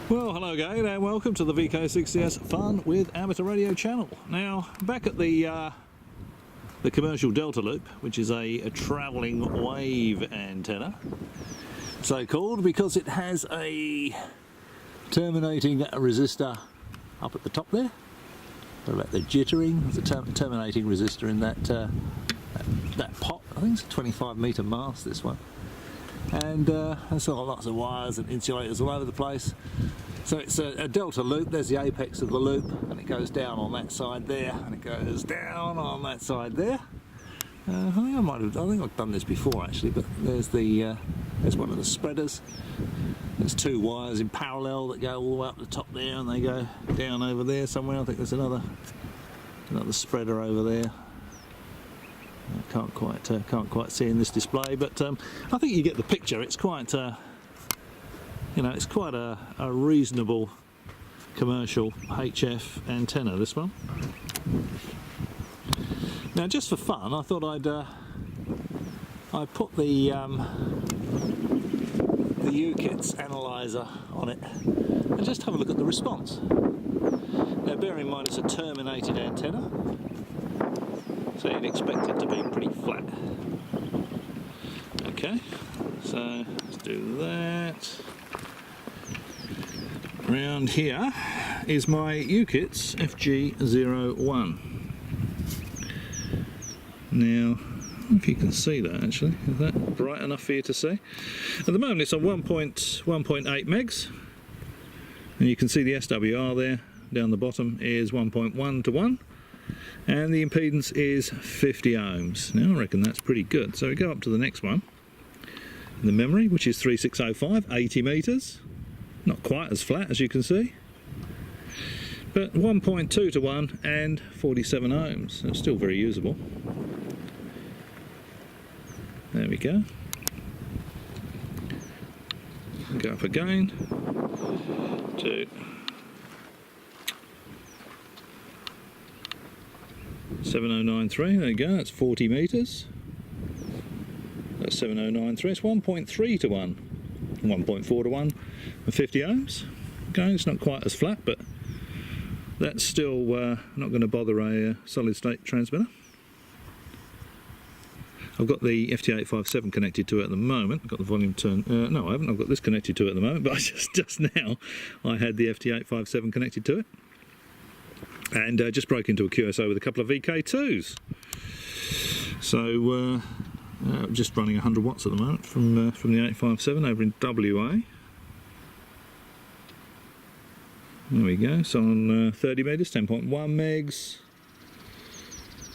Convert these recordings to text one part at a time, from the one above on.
Well, hello again and welcome to the VK6CS Fun with Amateur Radio channel. Now, back at the commercial Delta Loop, which is a travelling wave antenna, so called because it has a terminating resistor up at the top there. What about the jittering? There's a terminating resistor in that pot. I think it's a 25-metre mast, this one. And there's got lots of wires and insulators all over the place. So it's a delta loop. There's the apex of the loop, and it goes down on that side there, and it goes down on that side there. I think I've done this before actually, but there's one of the spreaders. There's two wires in parallel that go all the way up the top there, and they go down over there somewhere. I think there's another spreader over there. I can't quite see in this display, but I think you get the picture. It's quite, it's quite a reasonable commercial HF antenna, this one. Now, just for fun, I thought I'd put the UKIT's Analyser on it and just have a look at the response. Now, bear in mind it's a terminated antenna, so you'd expect it to be pretty flat. Okay, so let's do that. Around here is my UKIT's FG01. Now, I don't know if you can see that actually. Is that bright enough for you to see? At the moment it's on 1.8 megs, and you can see the SWR there down the bottom is 1.1 to 1. And the impedance is 50 ohms. Now I reckon that's pretty good. So we go up to the next one, the memory, which is 3605, 80 metres. Not quite as flat as you can see, but 1.2 to 1 and 47 ohms. So it's still very usable. There we go. Go up again to 7093, there you go, that's 40 metres. That's 7093, it's 1.3 to 1, 1.4 to 1, and 50 ohms. Okay, it's not quite as flat, but that's still not going to bother a solid state transmitter. I've got the FT857 connected to it at the moment. I've got the volume turned, no I haven't, I've got this connected to it at the moment, but just now I had the FT857 connected to it. And just broke into a QSO with a couple of VK2s. So just running 100 watts at the moment from the 857 over in WA. There we go. So on 30 metres, 10.1 megs,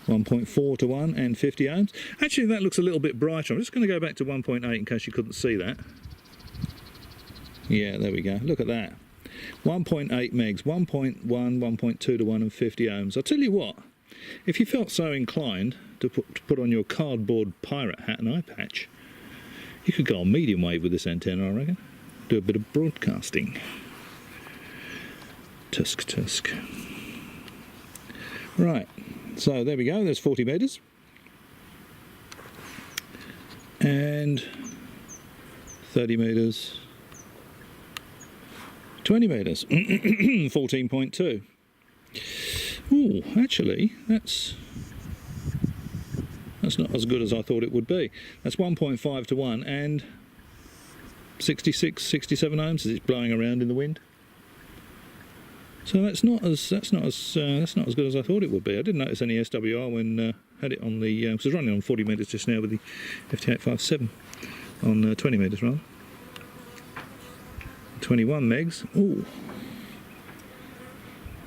1.4 to 1 and 50 ohms. Actually, that looks a little bit brighter. I'm just going to go back to 1.8 in case you couldn't see that. Yeah, there we go. Look at that. 1.8 megs, 1.1, 1.2 to 1 and 50 ohms. I'll tell you what, if you felt so inclined to put on your cardboard pirate hat and eye patch, you could go on medium wave with this antenna, I reckon. Do a bit of broadcasting. Tusk. Right, so there we go, there's 40 metres. And 30 metres. 20 metres, 14.2. Ooh, actually, that's not as good as I thought it would be. That's 1.5 to 1 and 66, 67 ohms as it's blowing around in the wind. So that's not as good as I thought it would be. I didn't notice any SWR when had it on the. Because I was running on 40 metres just now with the FT857 on 20 metres rather. 21 megs. Ooh.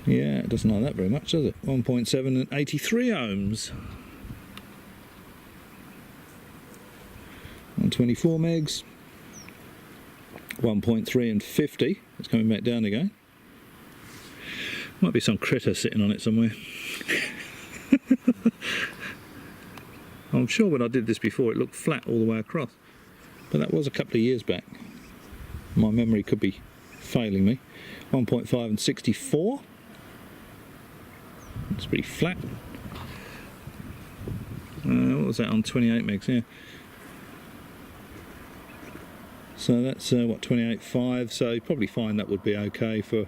Yeah, it doesn't like that very much, does it? 1.7 and 83 ohms. On 24 megs. 1.3 and 50. It's coming back down again. Might be some critter sitting on it somewhere. I'm sure when I did this before it looked flat all the way across. But that was a couple of years back. My memory could be failing me. 1.5 and 64. It's pretty flat. What was that on 28 megs? Yeah. So that's what, 28.5, so you probably find that would be okay for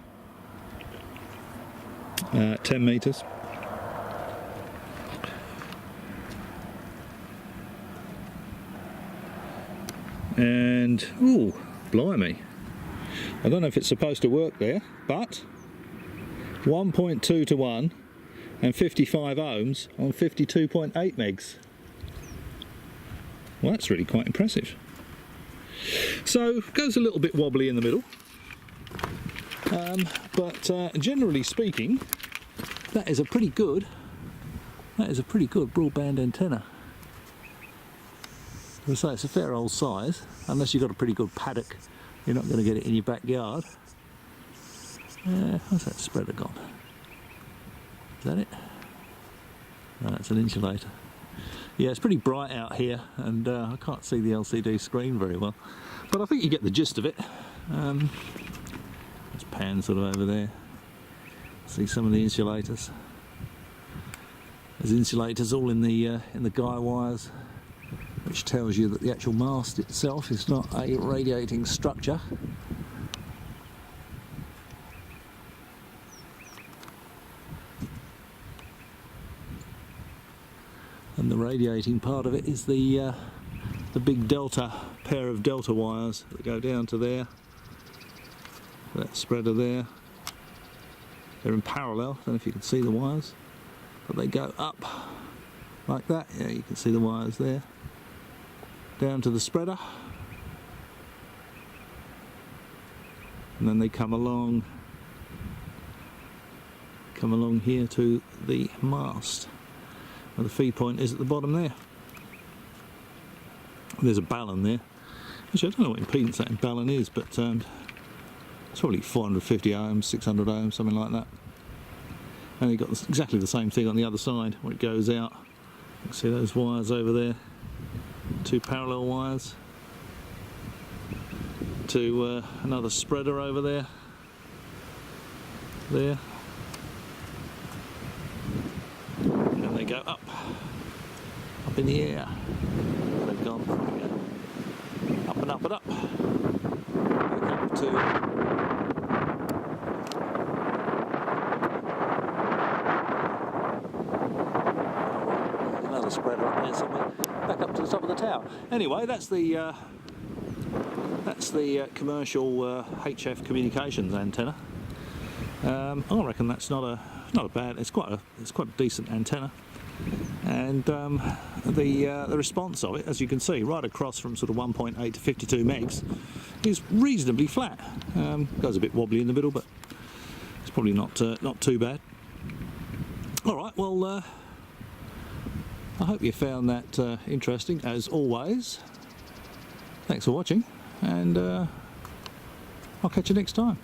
10 metres. And, ooh, blimey, I don't know if it's supposed to work there, but 1.2 to 1 and 55 ohms on 52.8 megs. Well, that's really quite impressive. So, goes a little bit wobbly in the middle, but generally speaking, that is a pretty good broadband antenna. As I say, it's a fair old size. Unless you've got a pretty good paddock, you're not going to get it in your backyard. How's that spreader gone? Is that it? No, that's an insulator. Yeah, it's pretty bright out here, and I can't see the LCD screen very well. But I think you get the gist of it. There's pan sort of over there. See some of the insulators. There's insulators all in the guy wires, which tells you that the actual mast itself is not a radiating structure. And the radiating part of it is the big pair of delta wires that go down to there. That spreader there. They're in parallel. I don't know if you can see the wires, but they go up like that. Yeah, you can see the wires there. Down to the spreader, and then they come along here to the mast, where the feed point is at the bottom there. There's a balun there. Actually, I don't know what impedance that balun is, but it's probably 450 ohms, 600 ohms, something like that. And you've got exactly the same thing on the other side where it goes out. You can see those wires over there. Two parallel wires to another spreader over there. And they go up in the air. They've gone up and up and up. They come to another spreader up there somewhere. Back up to the top of the tower. Anyway, that's the commercial HF communications antenna. I reckon that's not a bad. It's quite a decent antenna, and the response of it, as you can see, right across from sort of 1.8 to 52 megs, is reasonably flat. Goes a bit wobbly in the middle, but it's probably not too bad. All right, well. I hope you found that interesting, as always. Thanks for watching, and I'll catch you next time.